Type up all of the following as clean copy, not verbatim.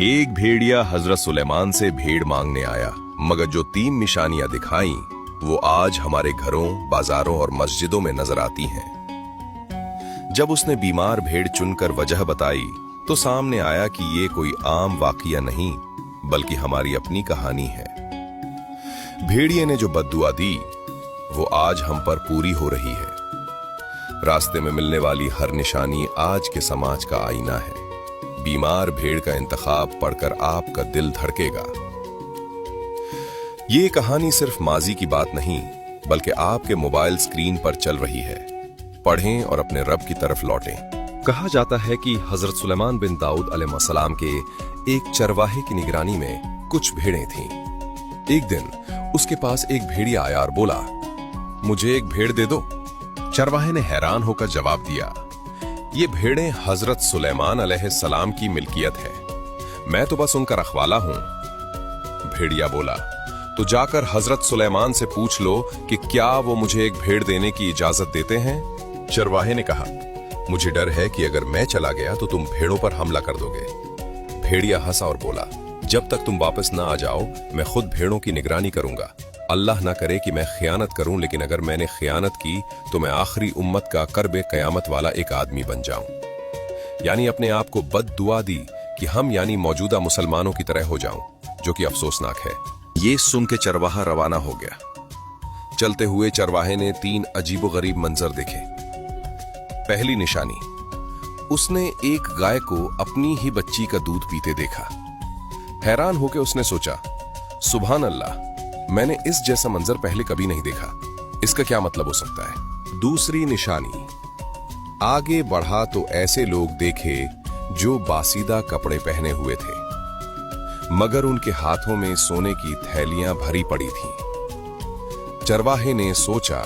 एक भेड़िया हजरत सुलेमान से भेड़ मांगने आया, मगर जो 3 निशानियां दिखाई वो आज हमारे घरों, बाजारों और मस्जिदों में नजर आती हैं। जब उसने बीमार भेड़ चुनकर वजह बताई तो सामने आया कि ये कोई आम वाकया नहीं बल्कि हमारी अपनी कहानी है। भेड़िए ने जो बद्दुआ दी वो आज हम पर पूरी हो रही है। रास्ते में मिलने वाली हर निशानी आज के समाज का आईना है। बीमार भेड़ का इंतखाब पढ़कर आपका दिल धड़केगा। ये कहानी सिर्फ माजी की बात नहीं बल्कि आपके मोबाइल स्क्रीन पर चल रही है। पढ़ें और अपने रब की तरफ लौटें। कहा जाता है कि हजरत सुलेमान बिन दाऊद अलैहिस्सलाम के एक चरवाहे की निगरानी में कुछ भेड़ें थीं। एक दिन उसके पास एक भेड़िया आया और बोला, मुझे एक भेड़ दे दो। चरवाहे ने हैरान होकर जवाब दिया, ये भेड़ें हजरत सुलेमान अलैहिस्सलाम की मिल्कियत है, मैं तो बस उनका रखवाला हूं। भेड़िया बोला, तो जाकर हजरत सुलेमान से पूछ लो कि क्या वो मुझे एक भेड़ देने की इजाजत देते हैं। चरवाहे ने कहा, मुझे डर है कि अगर मैं चला गया तो तुम भेड़ों पर हमला कर दोगे। भेड़िया हंसा और बोला, जब तक तुम वापस ना आ जाओ मैं खुद भेड़ों की निगरानी करूंगा। अल्लाह ना करे कि मैं खियानत करूं, लेकिन अगर मैंने खियानत की तो मैं आखिरी उम्मत का कर्बे कयामत वाला एक आदमी बन जाऊं। यानी अपने आप को बद दुआ दी कि हम यानी मौजूदा मुसलमानों की तरह हो जाऊं, जो कि अफसोसनाक है। ये सुन के चरवाहा रवाना हो गया। चलते हुए चरवाहे ने 3 अजीबोगरीब मंजर देखे। पहली निशानी, उसने एक गाय को अपनी ही बच्ची का दूध पीते देखा। हैरान होकर उसने सोचा, सुभान अल्लाह, मैंने इस जैसा मंजर पहले कभी नहीं देखा, इसका क्या मतलब हो सकता है। दूसरी निशानी, आगे बढ़ा तो ऐसे लोग देखे जो बासीदा कपड़े पहने हुए थे मगर उनके हाथों में सोने की थैलियां भरी पड़ी थीं। चरवाहे ने सोचा,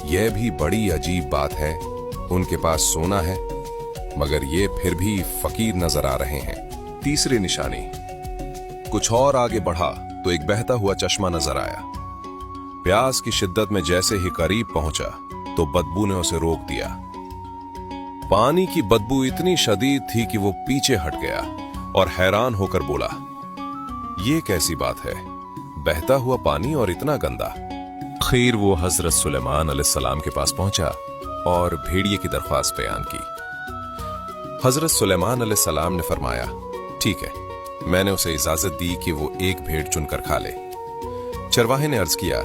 यह भी बड़ी अजीब बात है, उनके पास सोना है मगर ये फिर भी फकीर नजर आ रहे हैं। तीसरी निशानी, कुछ और आगे बढ़ा तो एक बहता हुआ चश्मा नजर आया। प्यास की शिद्दत में जैसे ही करीब पहुंचा तो बदबू ने उसे रोक दिया। पानी की बदबू इतनी शदीद थी कि वो पीछे हट गया और हैरान होकर बोला, ये कैसी बात है, बहता हुआ पानी और इतना गंदा। खैर वो हजरत सुलेमान अलैहिस्सलाम के पास पहुंचा और भेड़िए की दरख्वास्त बयान की। हजरत सुलेमान अलैहिस्सलाम ने फरमाया, ठीक है, मैंने उसे इजाजत दी कि वो एक भेड़ चुनकर खा ले। चरवाहे ने अर्ज किया,